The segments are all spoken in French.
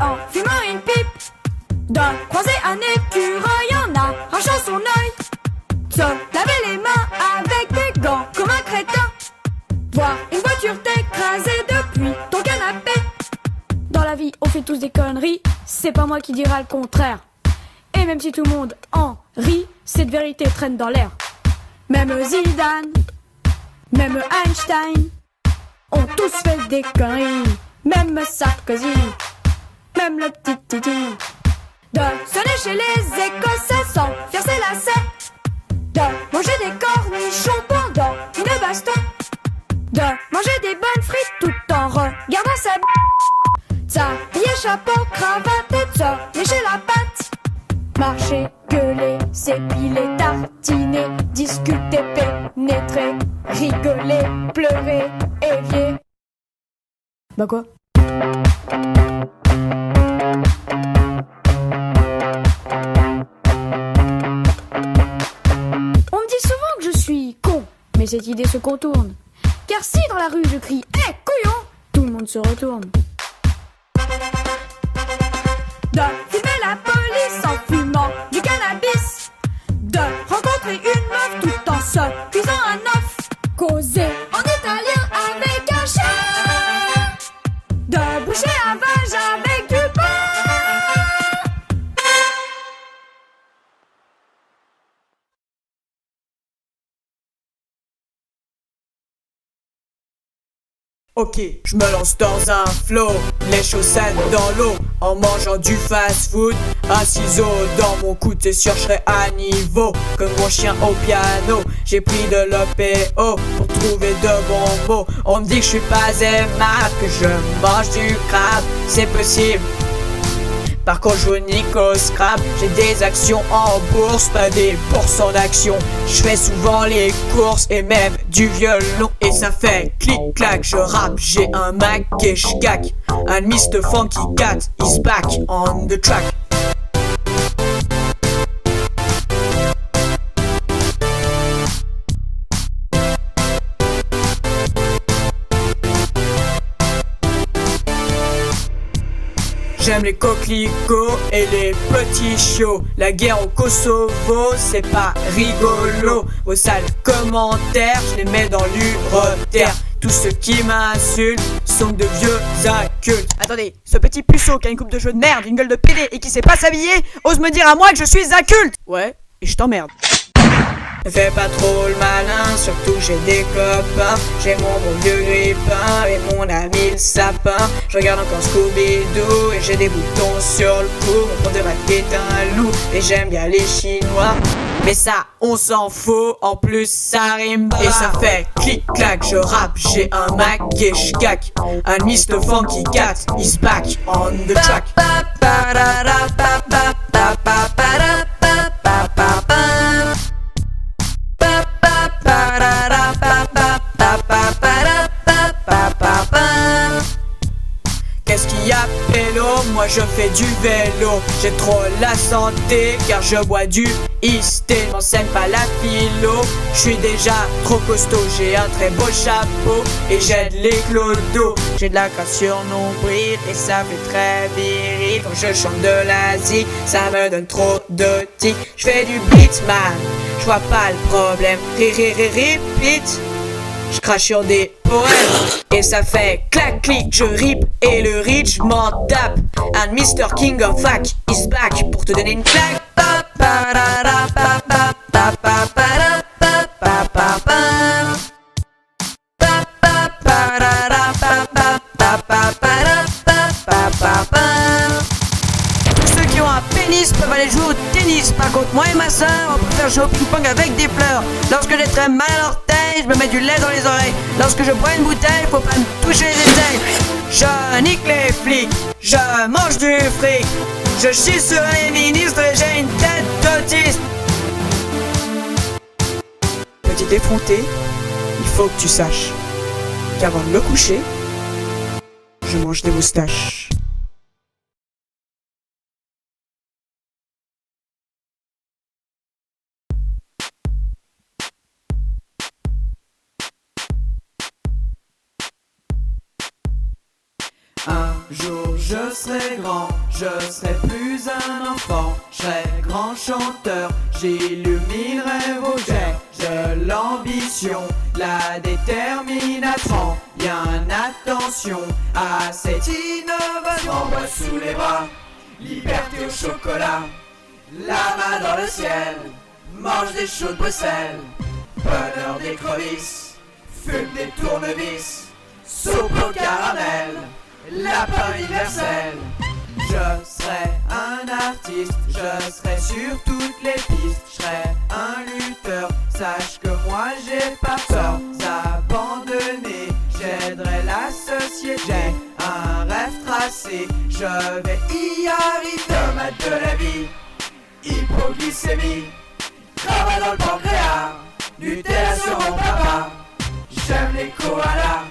en fumant une pipe, de croiser un écureuil en arrachant son œil, se laver les mains avec des gants comme un crétin, voir une voiture t'écraser depuis ton canapé. Dans la vie, on fait tous des conneries, c'est pas moi qui dira le contraire. Et même si tout le monde en rit, cette vérité traîne dans l'air. Même Zidane, même Einstein ont tous fait des conneries. Même Sarkozy, même le petit Titi. De sonner chez les Écossais sans faire ses lacets, de manger des cornichons pendant une baston, de manger des bonnes frites tout en regardant sa s'habiller, chapeau, cravate et de se lécher la patte. Marcher, gueuler, s'épiler, tartiner, discuter, pénétrer, rigoler, pleurer, évier. Bah quoi? On me dit souvent que je suis con, mais cette idée se contourne. Car si dans la rue je crie « Hé, couillon !» tout le monde se retourne. De filmer la police en fumant du cannabis, de rencontrer une meuf tout en se cuisant un œuf, causer en italien avec un chien, de boucher un vage avec du pain. Ok, je me lance dans un flow, les chaussettes dans l'eau, en mangeant du fast food, un ciseau dans mon cou, t'es sûr je serai à niveau, comme mon chien au piano, j'ai pris de l'OPO pour trouver de bons mots, on me dit que je suis pas aimable, que je mange du crabe, c'est possible. Par contre je joue Nico Scrap, j'ai des actions en bourse, pas des pourcents d'actions. Je fais souvent les courses et même du violon. Et ça fait clic-clac, je rappe, j'ai un Mac et je gack. Un Mr. Funky Cat is back on the track. J'aime les coquelicots et les petits chiots. La guerre au Kosovo, c'est pas rigolo. Vos sales commentaires, je les mets dans l'ureterre. Tous ceux qui m'insultent sont de vieux incultes. Attendez, ce petit puceau qui a une coupe de cheveux de merde, une gueule de PD et qui sait pas s'habiller, ose me dire à moi que je suis inculte. Ouais, et je t'emmerde. Ne fais pas trop le malin, surtout j'ai des copains. J'ai mon bon vieux grippin et mon ami le sapin. Je regarde encore Scooby-Doo et j'ai des boutons sur le cou. Mon prof de maths est un loup et j'aime bien les chinois. Mais ça, on s'en fout, en plus ça rime pas. Et ça fait clic-clac, je rappe, j'ai un Mac et je gack. Un Mr. Funky Cat is back on the track. Qu'est-ce qu'il y a, pélo? Moi je fais du vélo. J'ai trop la santé car je bois du Isté. Je m'enseigne pas la philo, je suis déjà trop costaud. J'ai un très beau chapeau et j'aide les clodos. J'ai de la crasse sur nombril et ça fait très viril. Quand je chante de l'Asie, ça me donne trop de tic. Je fais du blitzman, je vois pas le problème. Repeat. Je crache sur des poèmes et ça fait clac-clic, je rip et le rich m'en tape. Un Mr. King of Fac is back pour te donner une claque. Ceux qui ont un pénis peuvent aller jouer au tennis. Par contre, moi et ma soeur, on préfère jouer au ping-pong avec des fleurs. Lorsque j'ai très mal à l'orteil, je me mets du lait dans les oreilles. Lorsque je bois une bouteille, faut pas me toucher les aisselles. Je nique les flics, je mange du fric, je chie sur les ministres et j'ai une tête d'autiste. Petit effronté, il faut que tu saches qu'avant de me coucher, je mange des moustaches. Un jour je serai grand, je serai plus un enfant. Je serai grand chanteur, j'illuminerai vos jets. J'ai l'ambition, la détermination. Bien attention à cette innovation. M'envoie sous les bras, liberté au chocolat. La main dans le ciel, mange des choux de Bruxelles. Bonheur des crevisses, fume des tournevis. Soupe au caramel, lapin universel. Je serai un artiste, je serai sur toutes les pistes. Je serai un lutteur, sache que moi j'ai pas peur. Abandonné, j'aiderai la société. J'ai un rêve tracé, je vais y arriver. Tomate de la vie, hypoglycémie, travail dans le pancréas, Nutella sur mon papa. J'aime les koalas,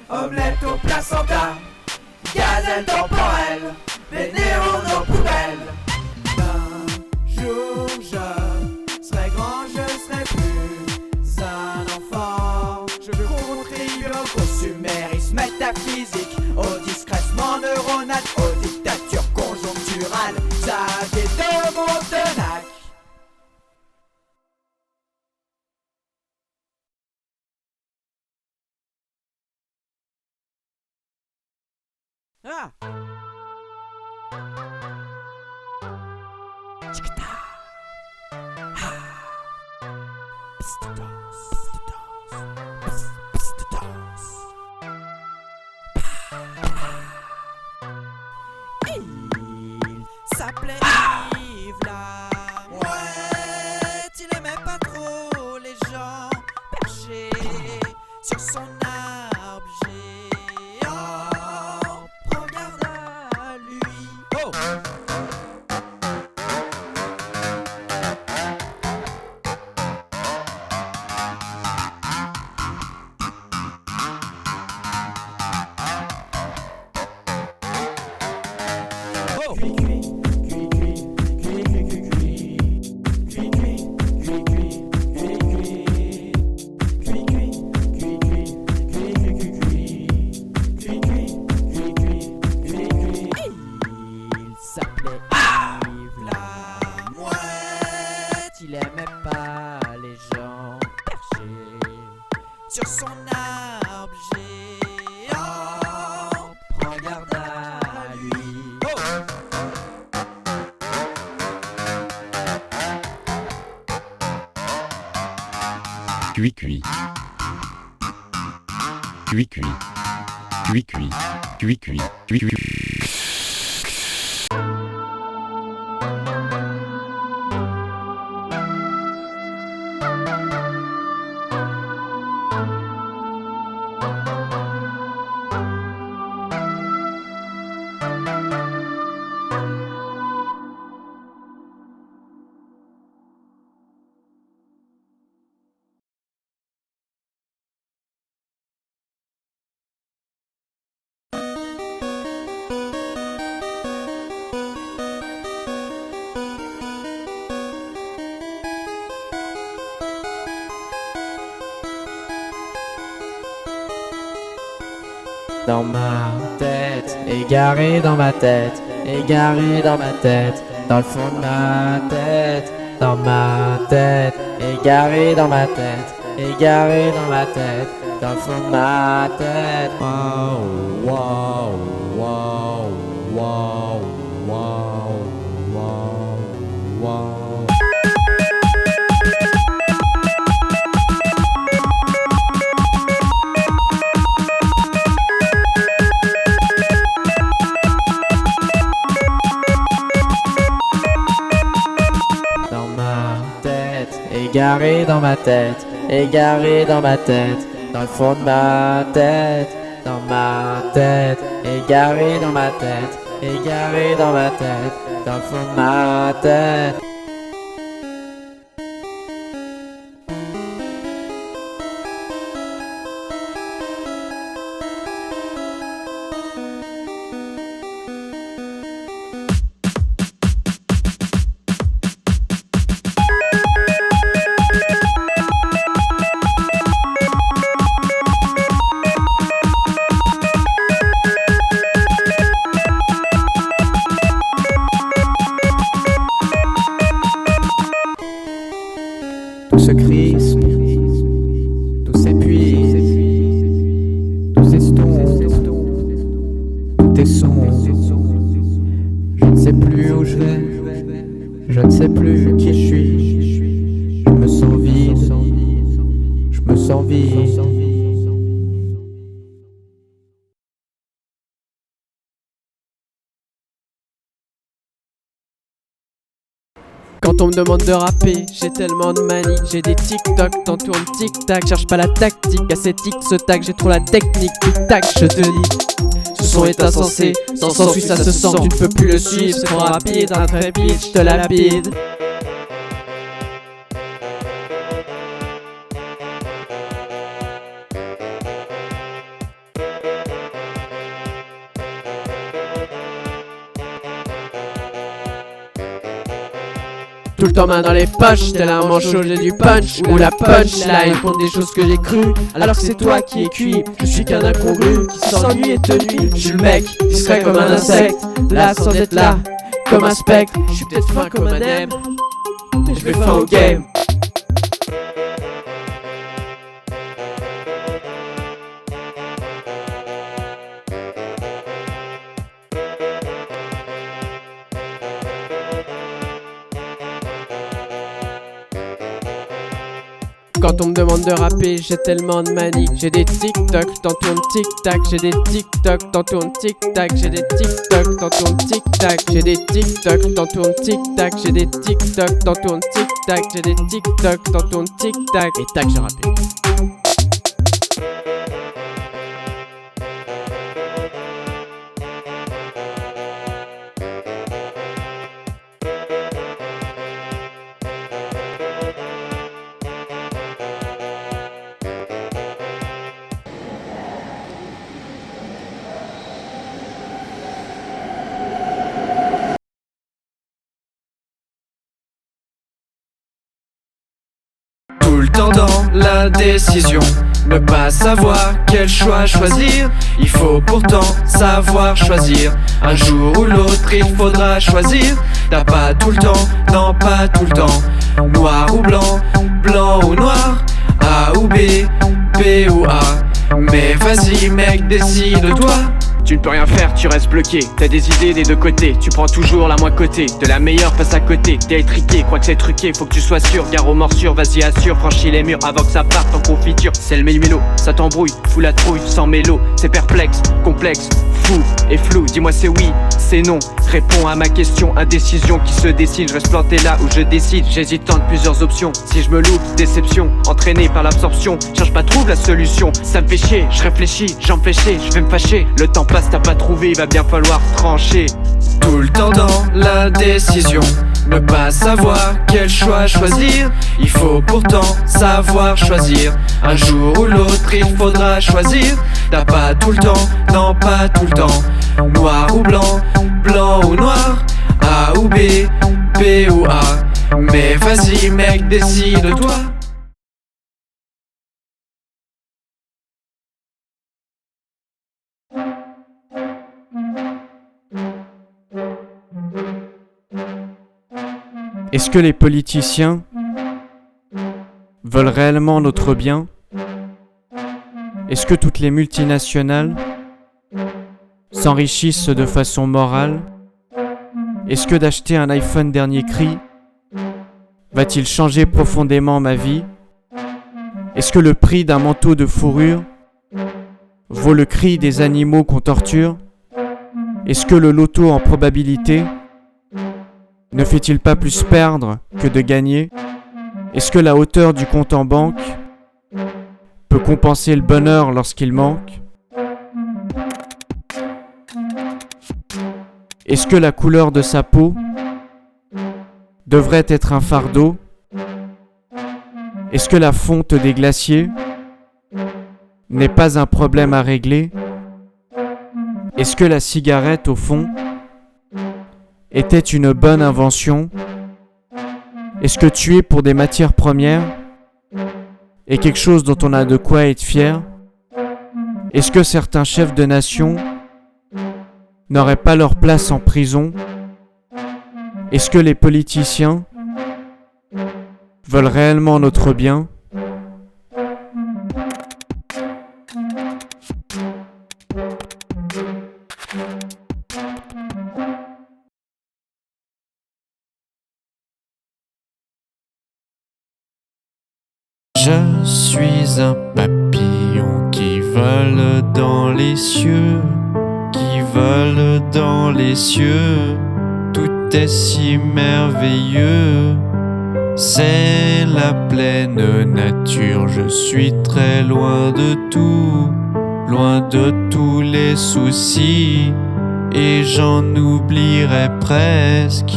omelette au placenta, gazelle temporelle, les néons nos poubelles. Un jour je serai grand, je serai plus un enfant. Je contribue au consumérisme métaphysique, au discrètement neuronal, aux dictatures conjoncturales. Xavier de Montenac. Ah! Il s'appelait Yves là. Ouais, il aimait pas trop les gens perchés sur son arbre géant. Prends garde à lui. Oh! Il aimait pas les gens perchés sur son arbre géant. Prends garde à lui. Oh! Cuit cuit. Cuit cuit. Cuit cuit. Cuit cuit. Cuit cuit. Dans ma tête, égaré dans ma tête, égaré dans ma tête, dans le fond de ma tête, dans ma tête, égaré dans ma tête, égaré dans ma tête, dans le fond de ma tête. Wow, wow, wow, wow, wow, wow, wow. Égaré dans ma tête, égaré dans ma tête, dans le fond de ma tête, dans ma tête, égaré dans ma tête, égaré dans ma tête, dans le fond de ma tête. sais plus qui je suis. Je me sens vide, je me sens vide. Quand on me demande de rapper, j'ai tellement de manie. J'ai des tic-toc, t'en tournes tic-tac. Cherche pas la tactique, ascétique, ce tac, j'ai trop la technique. Tic-tac, je te dis. Ce son est insensé, sans sens, oui ça se sent. Tu ne peux plus le suivre, c'est trop rapide, intrépide, je te lapide. Tout le temps main dans les poches, tel un manchot j'ai du punch ou la punchline contre des choses que j'ai crues, alors que c'est toi qui es cuit. Je suis qu'un incongru qui s'ennuie et te nuit. Je suis le mec, discret comme un insecte, là sans être là, comme un spectre. Je suis peut-être fin comme un M, mais je vais fin au game. Quand on me demande de rapper, j'ai tellement de manie. J'ai des tic-toc, t'en tournes tic-tac. J'ai des tic-toc, t'en tournes tic-tac. J'ai des tic-toc, t'en tournes tic-tac. J'ai des tic-toc, t'en tournes tic-tac. J'ai des tic-toc, t'en tournes tic-tac. J'ai des tic-toc, t'en tournes tic-tac. Et tac, j'ai rappé. Tout le temps dans l'indécision, ne pas savoir quel choix choisir. Il faut pourtant savoir choisir. Un jour ou l'autre il faudra choisir. T'as pas tout le temps, non pas tout le temps. Noir ou blanc, blanc ou noir, A ou B, B ou A. Mais vas-y mec, décide-toi. Tu ne peux rien faire, tu restes bloqué. T'as des idées des deux côtés, tu prends toujours la moins cotée. De la meilleure passe à côté, t'es étriqué, crois que c'est truqué. Faut que tu sois sûr, gare aux morsures, vas-y assure. Franchis les murs avant que ça parte en confiture. C'est le méli-mélo, ça t'embrouille, fous la trouille, sans mélo. C'est perplexe, complexe, fou et flou. Dis-moi c'est oui, c'est non. Réponds à ma question, indécision qui se dessine. Je reste planté là où je décide, j'hésite entre plusieurs options. Si je me loupe, déception, entraîné par l'absorption. Cherche pas, trouve la solution, ça me fait chier. Je réfléchis, j'en fais chier, je vais me fâcher. Le temps passe, t'as pas trouvé, il va bien falloir trancher. Tout le temps dans l'indécision, ne pas savoir quel choix choisir. Il faut pourtant savoir choisir. Un jour ou l'autre il faudra choisir. T'as pas tout le temps, non pas tout le temps. Noir ou blanc, blanc ou noir, A ou B, B ou A. Mais vas-y mec, décide-toi. Est-ce que les politiciens veulent réellement notre bien? Est-ce que toutes les multinationales s'enrichissent de façon morale? Est-ce que d'acheter un iPhone dernier cri va-t-il changer profondément ma vie? Est-ce que le prix d'un manteau de fourrure vaut le cri des animaux qu'on torture? Est-ce que le loto en probabilité ne fait-il pas plus perdre que de gagner? Est-ce que la hauteur du compte en banque peut compenser le bonheur lorsqu'il manque? Est-ce que la couleur de sa peau devrait être un fardeau? Est-ce que la fonte des glaciers n'est pas un problème à régler? Est-ce que la cigarette, au fond, était une bonne invention? Est-ce que tuer pour des matières premières est quelque chose dont on a de quoi être fier? Est-ce que certains chefs de nation n'auraient pas leur place en prison? Est-ce que les politiciens veulent réellement notre bien? Je suis un papillon qui vole dans les cieux, qui vole dans les cieux. Tout est si merveilleux. C'est la pleine nature, je suis très loin de tout, loin de tous les soucis, et j'en oublierai presque.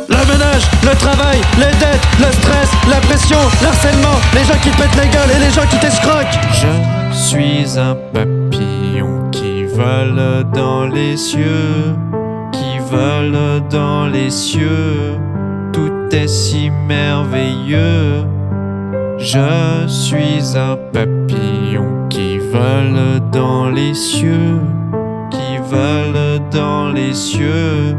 Le ménage, le travail, les dettes, le stress, la pression, l'harcèlement, les gens qui te pètent la gueule et les gens qui t'escroquent. Je suis un papillon qui vole dans les cieux, qui vole dans les cieux. Tout est si merveilleux. Je suis un papillon qui vole dans les cieux, qui vole dans les cieux.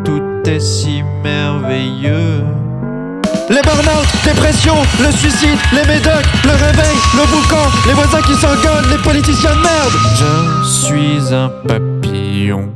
Tout est si merveilleux. Les burn-out, dépression, le suicide, les médocs, le réveil, le boucan, les voisins qui s'engueulent, les politiciens de merde. Je suis un papillon